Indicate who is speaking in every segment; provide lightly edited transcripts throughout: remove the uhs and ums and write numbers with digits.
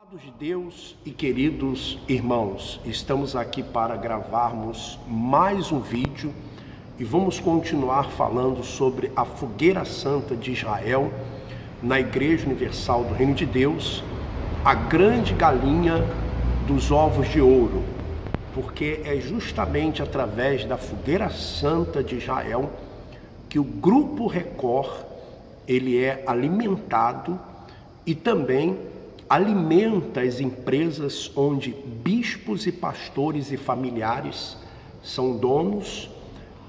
Speaker 1: Amados de Deus e queridos irmãos, estamos aqui para gravarmos mais um vídeo e vamos continuar falando sobre a Fogueira Santa de Israel na Igreja Universal do Reino de Deus, a grande galinha dos ovos de ouro, porque é justamente através da Fogueira Santa de Israel que o Grupo Record ele é alimentado e também alimenta as empresas onde bispos e pastores e familiares são donos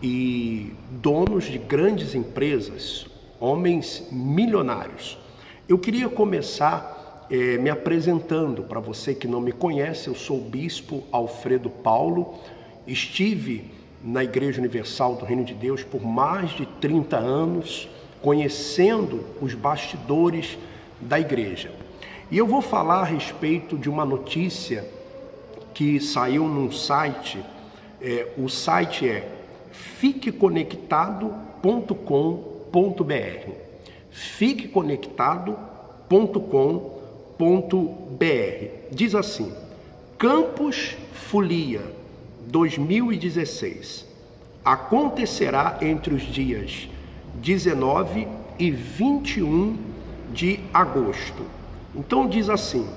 Speaker 1: de grandes empresas, homens milionários. Eu queria começar me apresentando. Para você que não me conhece, eu sou o bispo Alfredo Paulo, estive na Igreja Universal do Reino de Deus por mais de 30 anos, conhecendo os bastidores da igreja. E eu vou falar a respeito de uma notícia que saiu num site. O site é fiqueconectado.com.br. fiqueconectado.com.br. Diz assim: Campus Folia 2016 acontecerá entre os dias 19 e 21 de agosto. Então diz assim: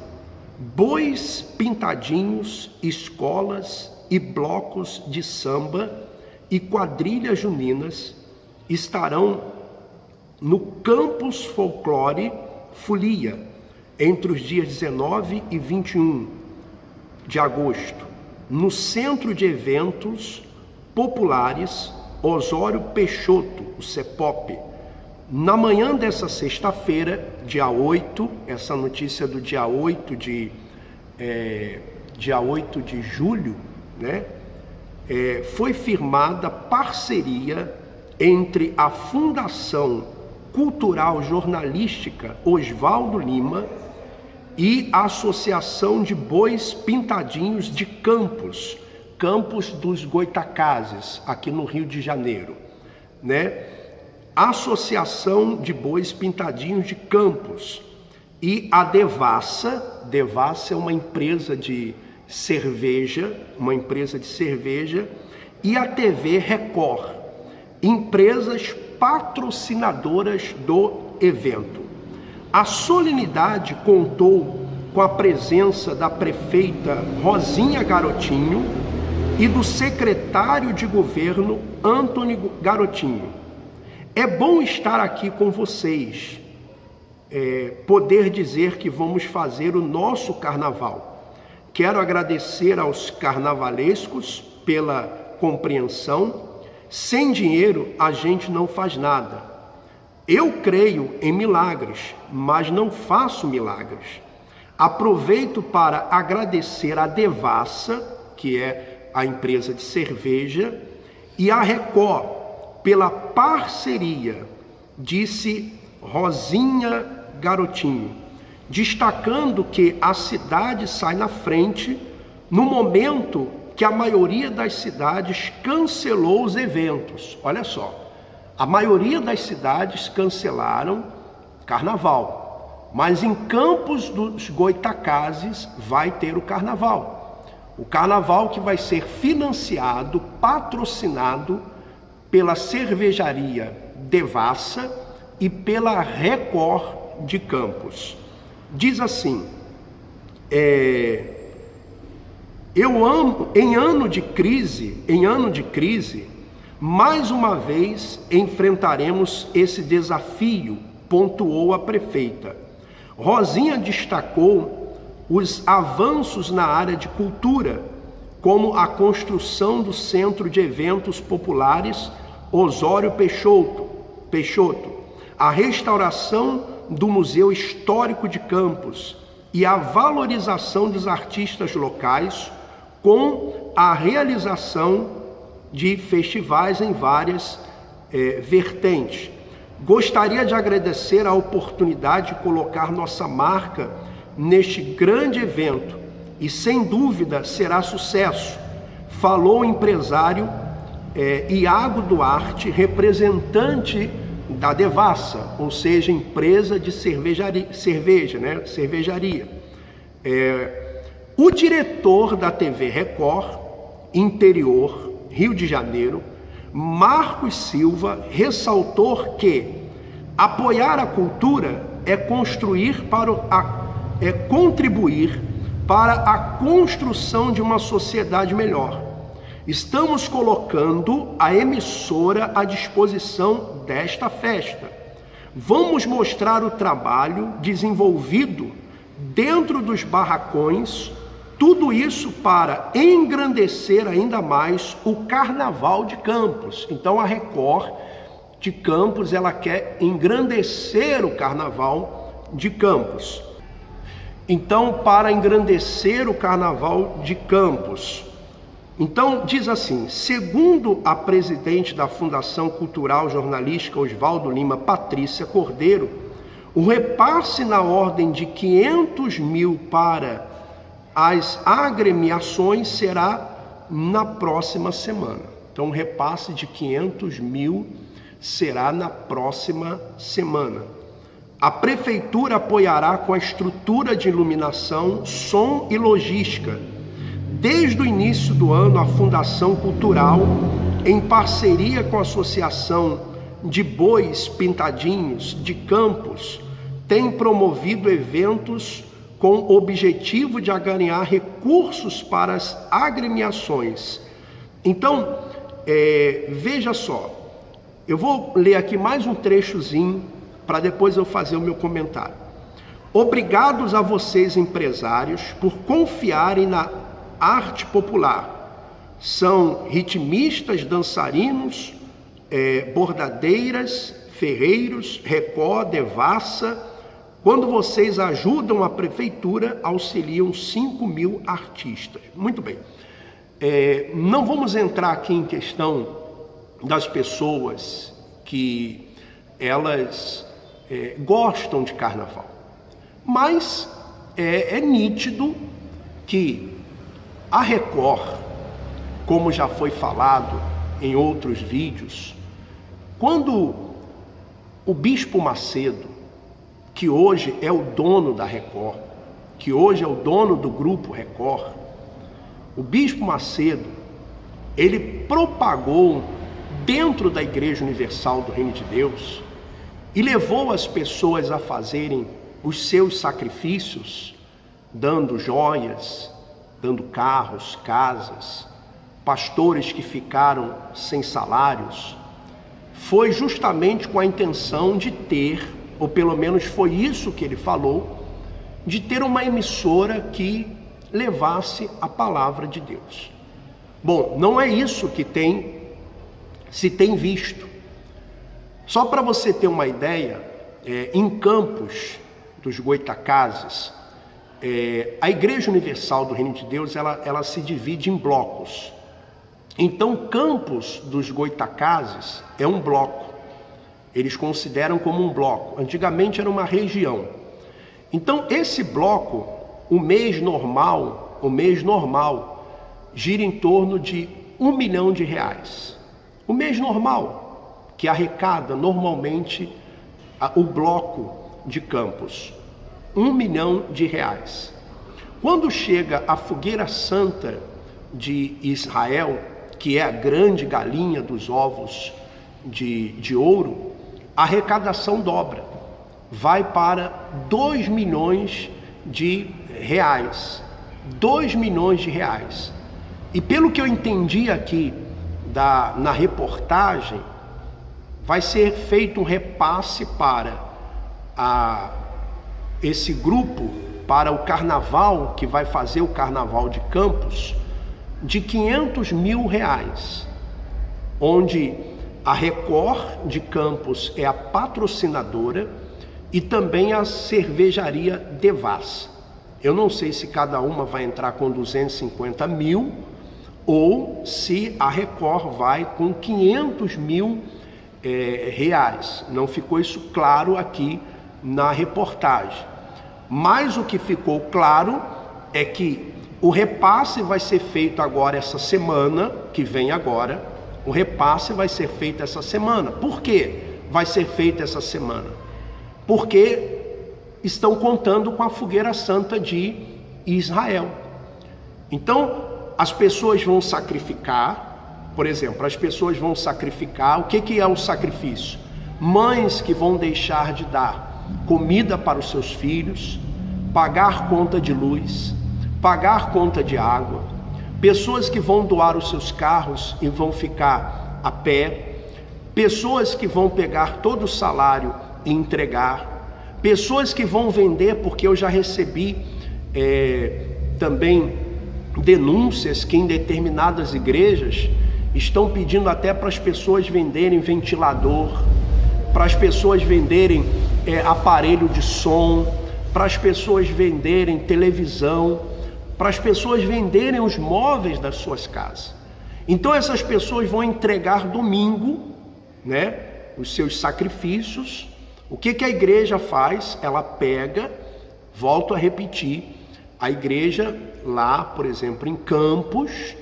Speaker 1: bois pintadinhos, escolas e blocos de samba e quadrilhas juninas estarão no Campus Folclore Folia entre os dias 19 e 21 de agosto, no Centro de Eventos Populares Osório Peixoto, o CEPOP. Na manhã dessa sexta-feira, dia 8, essa notícia do dia 8 de julho, né? Foi firmada parceria entre a Fundação Cultural Jornalística Oswaldo Lima e a Associação de Bois Pintadinhos de Campos dos Goitacazes, aqui no Rio de Janeiro, né? Associação de Bois Pintadinhos de Campos e a Devassa é uma empresa de cerveja, e a TV Record, empresas patrocinadoras do evento. A solenidade contou com a presença da prefeita Rosinha Garotinho e do secretário de governo Antônio Garotinho. É bom estar aqui com vocês, poder dizer que vamos fazer o nosso carnaval. Quero agradecer aos carnavalescos pela compreensão. Sem dinheiro a gente não faz nada. Eu creio em milagres, mas não faço milagres. Aproveito para agradecer a Devassa, que é a empresa de cerveja, e a Record, pela parceria, disse Rosinha Garotinho, destacando que a cidade sai na frente no momento que a maioria das cidades cancelou os eventos. Olha só, a maioria das cidades cancelaram carnaval, mas em Campos dos Goitacazes vai ter o carnaval. O carnaval que vai ser financiado, patrocinado pela cervejaria Devassa e pela Record de Campos. Diz assim: em ano de crise, mais uma vez enfrentaremos esse desafio, pontuou a prefeita. Rosinha destacou os avanços na área de cultura, como a construção do Centro de Eventos Populares Osório Peixoto, a restauração do Museu Histórico de Campos e a valorização dos artistas locais, com a realização de festivais em várias vertentes. Gostaria de agradecer a oportunidade de colocar nossa marca neste grande evento e, sem dúvida, será sucesso, falou o empresário Iago Duarte, representante da Devassa, ou seja, empresa de cervejaria. O diretor da TV Record, Interior, Rio de Janeiro, Marcos Silva, ressaltou que apoiar a cultura é contribuir para a construção de uma sociedade melhor. Estamos colocando a emissora à disposição desta festa. Vamos mostrar o trabalho desenvolvido dentro dos barracões, tudo isso para engrandecer ainda mais o Carnaval de Campos. Então a Record de Campos, ela quer engrandecer o Carnaval de Campos. Então, para engrandecer o Carnaval de Campos, então diz assim: segundo a presidente da Fundação Cultural Jornalística Oswaldo Lima, Patrícia Cordeiro, o repasse na ordem de 500 mil para as agremiações será na próxima semana. Então, o repasse de 500 mil será na próxima semana. A prefeitura apoiará com a estrutura de iluminação, som e logística. Desde o início do ano, a Fundação Cultural, em parceria com a Associação de Bois Pintadinhos de Campos, tem promovido eventos com o objetivo de angariar recursos para as agremiações. Então, veja só, eu vou ler aqui mais um trechozinho para depois eu fazer o meu comentário. Obrigados a vocês, empresários, por confiarem na arte popular. São ritmistas, dançarinos, bordadeiras, ferreiros, Record, devassa. Quando vocês ajudam a prefeitura, auxiliam 5 mil artistas. Muito bem. Não vamos entrar aqui em questão das pessoas que elas gostam de carnaval. Mas é nítido que a Record, como já foi falado em outros vídeos, quando o Bispo Macedo, que hoje é o dono da Record, que hoje é o dono do Grupo Record, o Bispo Macedo, ele propagou dentro da Igreja Universal do Reino de Deus e levou as pessoas a fazerem os seus sacrifícios, dando joias, dando carros, casas, pastores que ficaram sem salários, foi justamente com a intenção de ter, ou pelo menos foi isso que ele falou, de ter uma emissora que levasse a palavra de Deus. Bom, não é isso que se tem visto. Só para você ter uma ideia, em Campos dos Goitacazes, a Igreja Universal do Reino de Deus, ela se divide em blocos. Então, Campos dos Goitacazes é um bloco. Eles consideram como um bloco. Antigamente era uma região. Então, esse bloco, o mês normal gira em torno de R$1 milhão. O mês normal, que arrecada normalmente o bloco de Campos, R$1 milhão. Quando chega a Fogueira Santa de Israel, que é a grande galinha dos ovos de ouro, a arrecadação dobra, vai para R$2 milhões. R$2 milhões. E pelo que eu entendi aqui na reportagem, vai ser feito um repasse para esse grupo, para o carnaval, que vai fazer o Carnaval de Campos, de R$500 mil, onde a Record de Campos é a patrocinadora e também a cervejaria Devassa. Eu não sei se cada uma vai entrar com 250 mil ou se a Record vai com R$500 mil. Não ficou isso claro aqui na reportagem. Mas o que ficou claro é que o repasse vai ser feito agora essa semana, que vem agora. O repasse vai ser feito essa semana. Por quê? Vai ser feito essa semana? Porque estão contando com a Fogueira Santa de Israel. Então, as pessoas vão sacrificar, por exemplo, as pessoas vão sacrificar, o que é o sacrifício? Mães que vão deixar de dar comida para os seus filhos, pagar conta de luz, pagar conta de água, pessoas que vão doar os seus carros e vão ficar a pé, pessoas que vão pegar todo o salário e entregar, pessoas que vão vender, porque eu já recebi também denúncias que em determinadas igrejas estão pedindo até para as pessoas venderem ventilador, para as pessoas venderem aparelho de som, para as pessoas venderem televisão, para as pessoas venderem os móveis das suas casas. Então essas pessoas vão entregar domingo, né, os seus sacrifícios. O que a igreja faz? Ela pega, volto a repetir, a igreja lá, por exemplo, em Campos,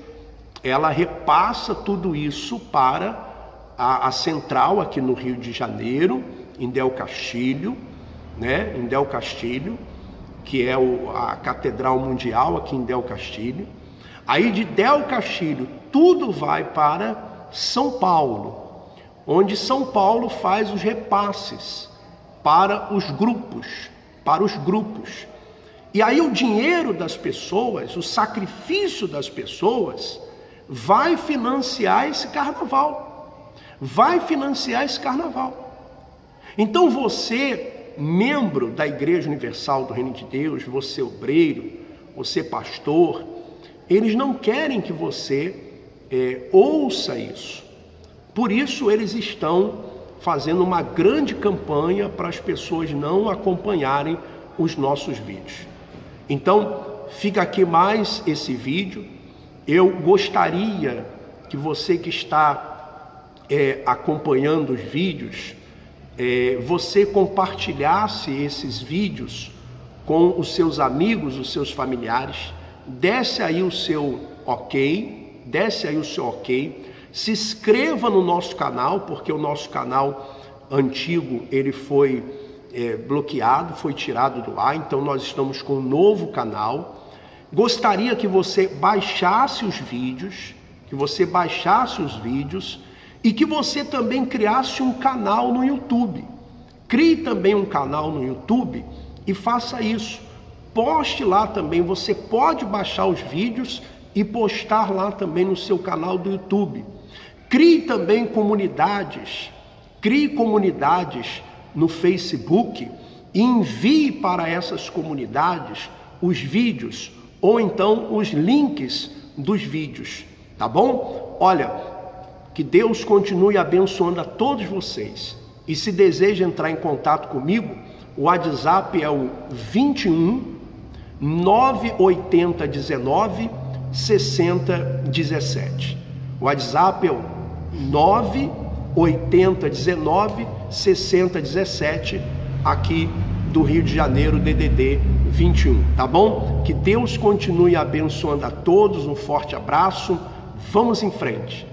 Speaker 1: ela repassa tudo isso para a central aqui no Rio de Janeiro, em Del Castilho, né? Em Del Castilho, que é a Catedral Mundial aqui em Del Castilho. Aí de Del Castilho tudo vai para São Paulo, onde São Paulo faz os repasses para os grupos, E aí o dinheiro das pessoas, o sacrifício das pessoas, vai financiar esse carnaval. Então você, membro da Igreja Universal do Reino de Deus, você obreiro, você pastor, eles não querem que você ouça isso. Por isso eles estão fazendo uma grande campanha para as pessoas não acompanharem os nossos vídeos. Então, fica aqui mais esse vídeo. Eu gostaria que você que está acompanhando os vídeos, você compartilhasse esses vídeos com os seus amigos, os seus familiares, desce aí o seu ok, se inscreva no nosso canal, porque o nosso canal antigo, ele foi bloqueado, foi tirado do ar, então nós estamos com um novo canal. Gostaria que você baixasse os vídeos, e que você também criasse um canal no YouTube. Crie também um canal no YouTube e faça isso. Poste lá também, você pode baixar os vídeos e postar lá também no seu canal do YouTube. Crie também comunidades, no Facebook e envie para essas comunidades os vídeos ou então os links dos vídeos, tá bom? Olha, que Deus continue abençoando a todos vocês. E se deseja entrar em contato comigo, o WhatsApp é o 21 980 19 60 17. O WhatsApp é o 980 19 60 17, aqui do Rio de Janeiro, DDD 21, tá bom? Que Deus continue abençoando a todos, um forte abraço, vamos em frente.